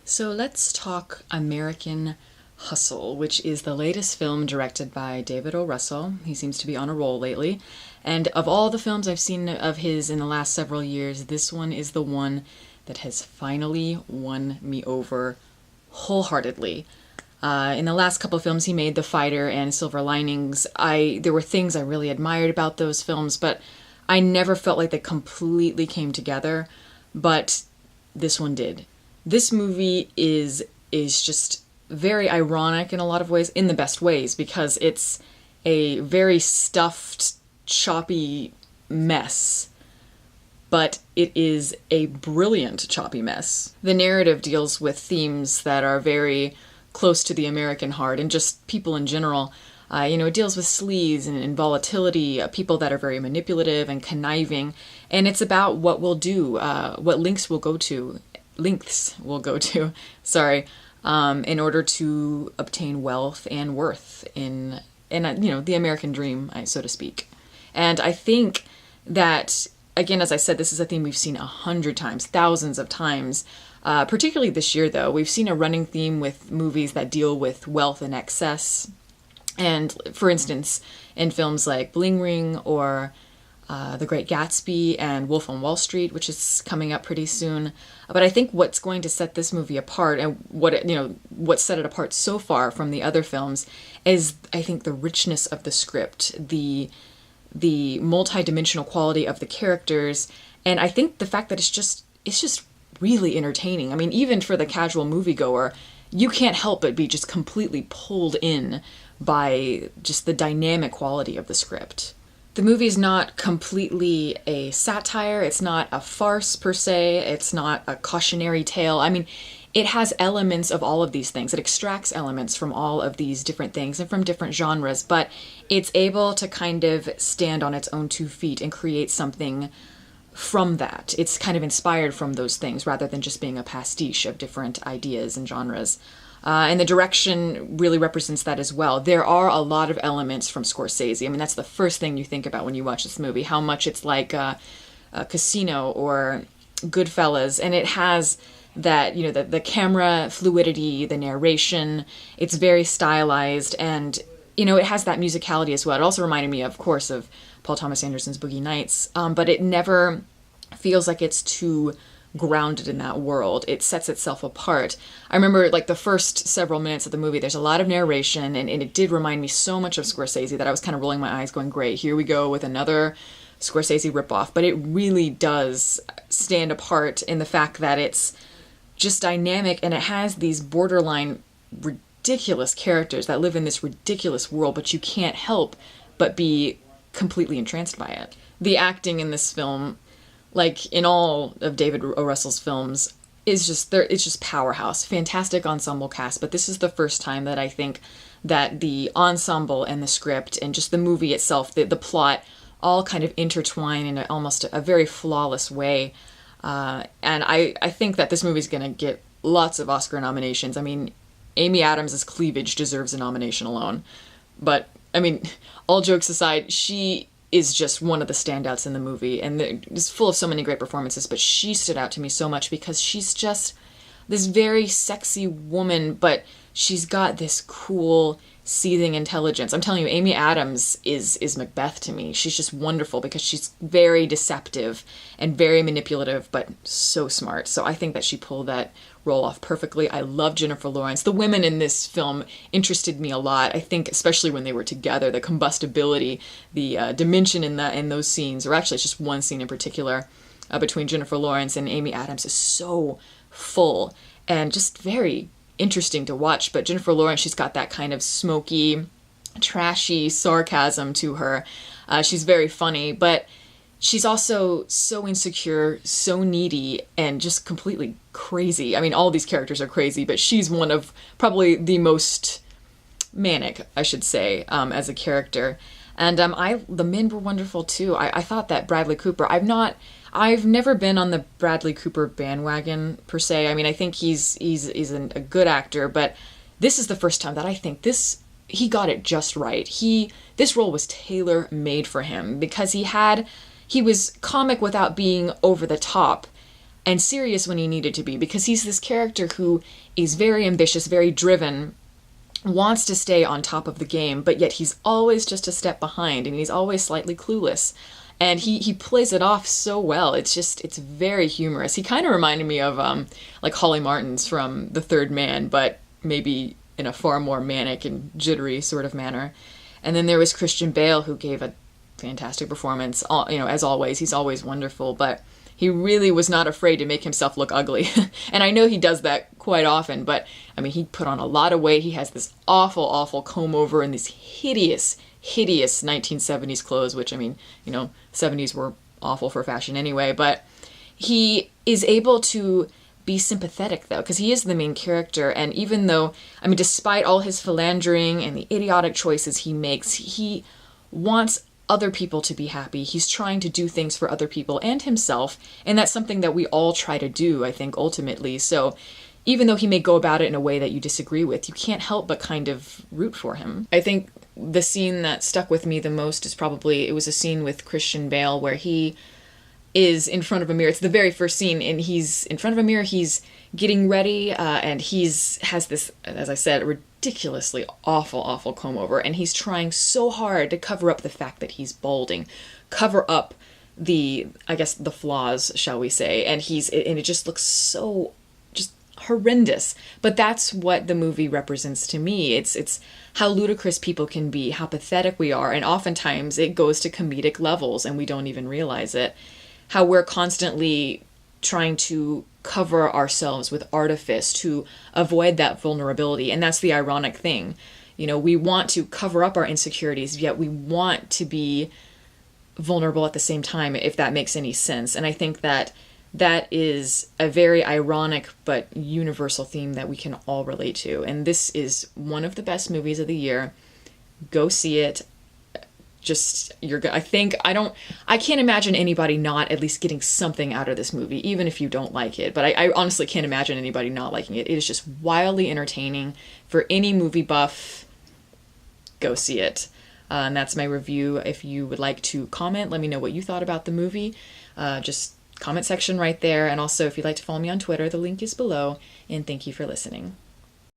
So let's talk American Hustle, which is the latest film directed by David O. Russell. He seems to be on a roll lately. And of all the films I've seen of his in the last several years, this one is the one that has finally won me over wholeheartedly. In the last couple of films he made, The Fighter and Silver Linings, there were things I really admired about those films, but I never felt like they completely came together. But this one did. This movie is just very ironic in a lot of ways, in the best ways, because it's a very stuffed, choppy mess. But it is a brilliant choppy mess. The narrative deals with themes that are very close to the American heart and just people in general. It deals with sleaze and volatility, people that are very manipulative and conniving, and it's about what we'll do, what lengths we'll go to, in order to obtain wealth and worth in the American dream, so to speak. And I think that, again, as I said, this is a theme we've seen 100 times, thousands of times. Particularly this year, though, we've seen a running theme with movies that deal with wealth and excess. And, for instance, in films like Bling Ring or The Great Gatsby and Wolf on Wall Street, which is coming up pretty soon. But I think what's going to set this movie apart, and what set it apart so far from the other films, is, I think, the richness of the script, the multi-dimensional quality of the characters, and I think the fact that it's just really entertaining. I mean, even for the casual moviegoer, you can't help but be just completely pulled in by just the dynamic quality of the script. The movie is not completely a satire, it's not a farce per se, it's not a cautionary tale. I mean, it has elements of all of these things. It extracts elements from all of these different things and from different genres, but it's able to kind of stand on its own 2 feet and create something from that. It's kind of inspired from those things rather than just being a pastiche of different ideas and genres. And the direction really represents that as well. There are a lot of elements from Scorsese. I mean, that's the first thing you think about when you watch this movie, how much it's like Casino or Goodfellas. And it has that, the camera fluidity, the narration. It's very stylized, and, it has that musicality as well. It also reminded me, of course, of Paul Thomas Anderson's Boogie Nights, but it never feels like it's too grounded in that world. It sets itself apart. I remember the first several minutes of the movie, there's a lot of narration, and it did remind me so much of Scorsese that I was kind of rolling my eyes going, great, here we go with another Scorsese ripoff. But it really does stand apart in the fact that it's just dynamic, and it has these borderline ridiculous characters that live in this ridiculous world, but you can't help but be completely entranced by it. The acting in this film, like in all of David O. Russell's films, it's just powerhouse. Fantastic ensemble cast, but this is the first time that I think that the ensemble and the script and just the movie itself, the plot, all kind of intertwine in almost a very flawless way. And I think that this movie's going to get lots of Oscar nominations. I mean, Amy Adams' cleavage deserves a nomination alone. But, I mean, all jokes aside, she is just one of the standouts in the movie, and it's full of so many great performances, but she stood out to me so much because she's just this very sexy woman, but she's got this cool, seething intelligence. I'm telling you, Amy Adams is Macbeth to me. She's just wonderful because she's very deceptive and very manipulative, but so smart. So I think that she pulled that role off perfectly. I love Jennifer Lawrence. The women in this film interested me a lot. I think especially when they were together, the combustibility, the dimension in those scenes, or actually it's just one scene in particular between Jennifer Lawrence and Amy Adams is so full and just very interesting to watch. But Jennifer Lawrence, she's got that kind of smoky, trashy sarcasm to her. She's very funny, but she's also so insecure, so needy, and just completely crazy. I mean, all these characters are crazy, but she's one of probably the most manic, I should say, as a character. And the men were wonderful too. I thought that Bradley Cooper, I've never been on the Bradley Cooper bandwagon per se. I mean, I think he's a good actor, but this is the first time that I think he got it just right. This role was tailor-made for him because he was comic without being over the top, and serious when he needed to be, because he's this character who is very ambitious, very driven, wants to stay on top of the game, but yet he's always just a step behind, and he's always slightly clueless. And he plays it off so well. It's very humorous. He kind of reminded me of like Holly Martins from The Third Man, but maybe in a far more manic and jittery sort of manner. And then there was Christian Bale, who gave a fantastic performance. As always, he's always wonderful, but he really was not afraid to make himself look ugly. And I know he does that quite often, but I mean, he put on a lot of weight. He has this awful, awful comb over and these hideous 1970s clothes, which, I mean, 70s were awful for fashion anyway, but he is able to be sympathetic, though, because he is the main character. And even though, I mean, despite all his philandering and the idiotic choices he makes, he wants other people to be happy. He's trying to do things for other people and himself, and that's something that we all try to do, I think, ultimately. So even though he may go about it in a way that you disagree with, you can't help but kind of root for him. I think the scene that stuck with me the most is probably, it was a scene with Christian Bale where he is in front of a mirror. It's the very first scene, and he's in front of a mirror, he's getting ready, and has this, as I said, ridiculously awful comb over, and he's trying so hard to cover up the fact that he's balding, cover up the flaws, shall we say, and it just looks so just horrendous. But that's what the movie represents to me. It's how ludicrous people can be, how pathetic we are, and oftentimes it goes to comedic levels and we don't even realize it. How we're constantly trying to cover ourselves with artifice to avoid that vulnerability. And that's the ironic thing. We want to cover up our insecurities, yet we want to be vulnerable at the same time, if that makes any sense. And I think that is a very ironic but universal theme that we can all relate to. And this is one of the best movies of the year. Go see it. I can't imagine anybody not at least getting something out of this movie, even if you don't like it. But I honestly can't imagine anybody not liking it. It is just wildly entertaining. For any movie buff, go see it. And that's my review. If you would like to comment, let me know what you thought about the movie. Just comment section right there. And also, if you'd like to follow me on Twitter, the link is below. And thank you for listening.